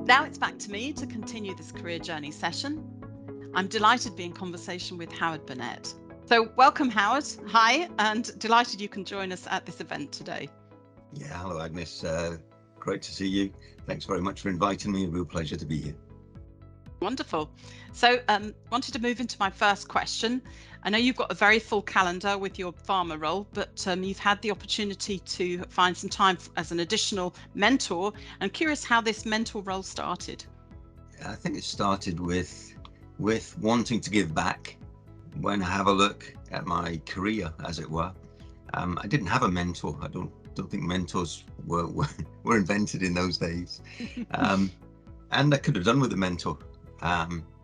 Now it's back to me to continue this career journey session. I'm delighted to be in conversation with Howard Burnett. So welcome, Howard. Hi, and delighted you can join us at this event today. Yeah, hello, Agnes. Great to see you. Thanks very much for inviting me. A real pleasure to be here. Wonderful. So wanted to move into my first question. I know you've got a very full calendar with your pharma role, but you've had the opportunity to find some time as an additional mentor. I'm curious how this mentor role started. I think it started with wanting to give back. When I have a look at my career, as it were, I didn't have a mentor. I don't think mentors were invented in those days, and I could have done with a mentor.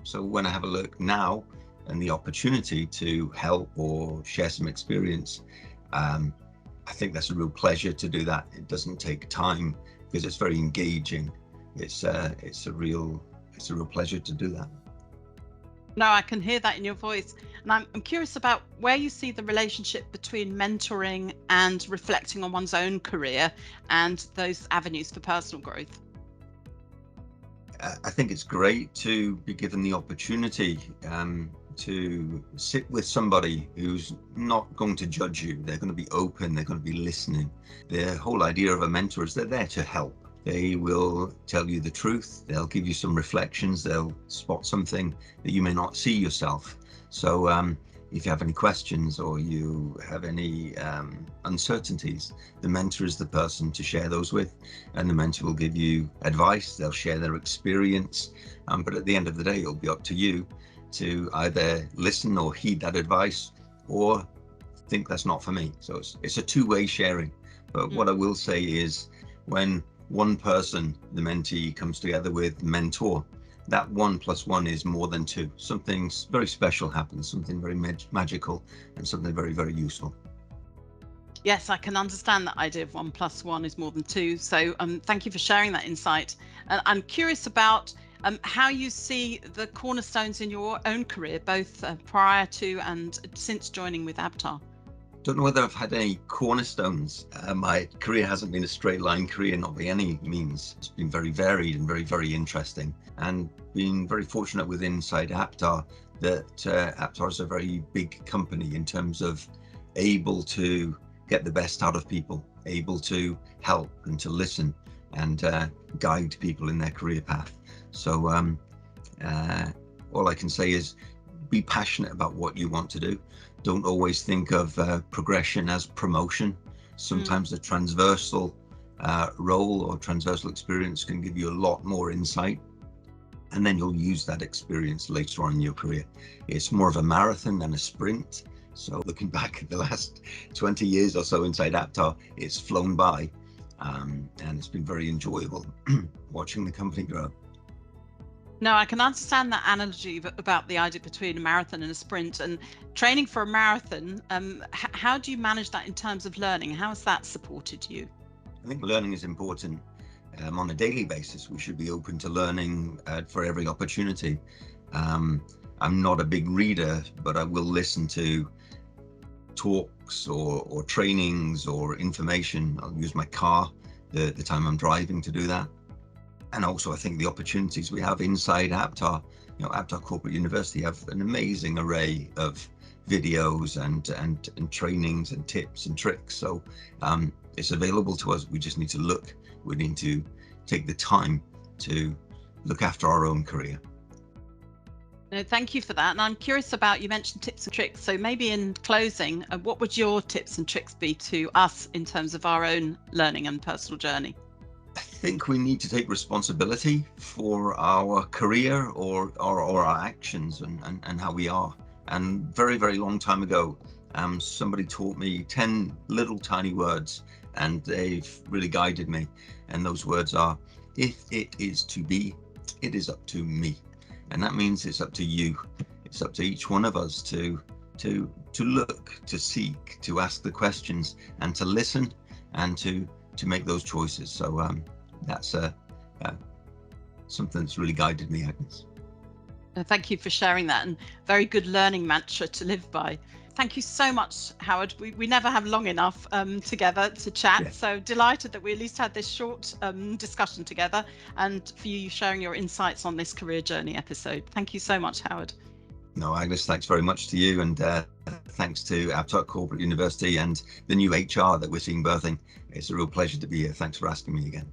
So when I have a look now and the opportunity to help or share some experience, I think that's a real pleasure to do that. It doesn't take time because it's very engaging. It's a real pleasure to do that. No, I can hear that in your voice. And I'm curious about where you see the relationship between mentoring and reflecting on one's own career and those avenues for personal growth. I think it's great to be given the opportunity to sit with somebody who's not going to judge you. They're going to be open, they're going to be listening. The whole idea of a mentor is they're there to help. They will tell you the truth, they'll give you some reflections, they'll spot something that you may not see yourself. So if you have any questions or you have any uncertainties, the mentor is the person to share those with, and the mentor will give you advice, they'll share their experience, but at the end of the day, it'll be up to you to either listen or heed that advice or think that's not for me. So it's a two-way sharing. But what I will say is when one person, the mentee, comes together with mentor, that 1 + 1 is more than 2. Something very special happens, something very magical, and something very, very useful. Yes, I can understand that idea of 1 + 1 is more than 2. So thank you for sharing that insight. And I'm curious about how you see the cornerstones in your own career, both prior to and since joining with Aptar. Don't know whether I've had any cornerstones. My career hasn't been a straight line career, not by any means. It's been very varied and very, very interesting, and been very fortunate with inside Aptar that Aptar is a very big company in terms of able to get the best out of people, able to help and to listen and guide people in their career path. So all I can say is be passionate about what you want to do. Don't always think of progression as promotion. Sometimes a transversal role or transversal experience can give you a lot more insight, and then you'll use that experience later on in your career. It's more of a marathon than a sprint. So looking back at the last 20 years or so inside Aptar, it's flown by, and it's been very enjoyable watching the company grow. No, I can understand that analogy about the idea between a marathon and a sprint. And training for a marathon, how do you manage that in terms of learning? How has that supported you? I think learning is important. On a daily basis, we should be open to learning for every opportunity. I'm not a big reader, but I will listen to talks or trainings or information. I'll use my car the time I'm driving to do that. And also, I think the opportunities we have inside Aptar, Aptar Corporate University have an amazing array of videos and trainings and tips and tricks. So it's available to us. We just need to look. We need to take the time to look after our own career. No, thank you for that. And I'm curious about, you mentioned tips and tricks. So maybe in closing, what would your tips and tricks be to us in terms of our own learning and personal journey? I think we need to take responsibility for our career or our actions and how we are. And very, very long time ago, somebody taught me 10 little tiny words, and they've really guided me. And those words are, if it is to be, it is up to me. And that means it's up to you. It's up to each one of us to look, to seek, to ask the questions, and to listen, and to make those choices. So that's something that's really guided me, Agnes. Thank you for sharing that, and very good learning mantra to live by. Thank you so much, Howard. We never have long enough together to chat. Yeah. So delighted that we at least had this short discussion together, and for you sharing your insights on this career journey episode. Thank you so much, Howard. No, Agnes, thanks very much to you, and thanks to Aptar Corporate University and the new HR that we're seeing birthing. It's a real pleasure to be here. Thanks for asking me again.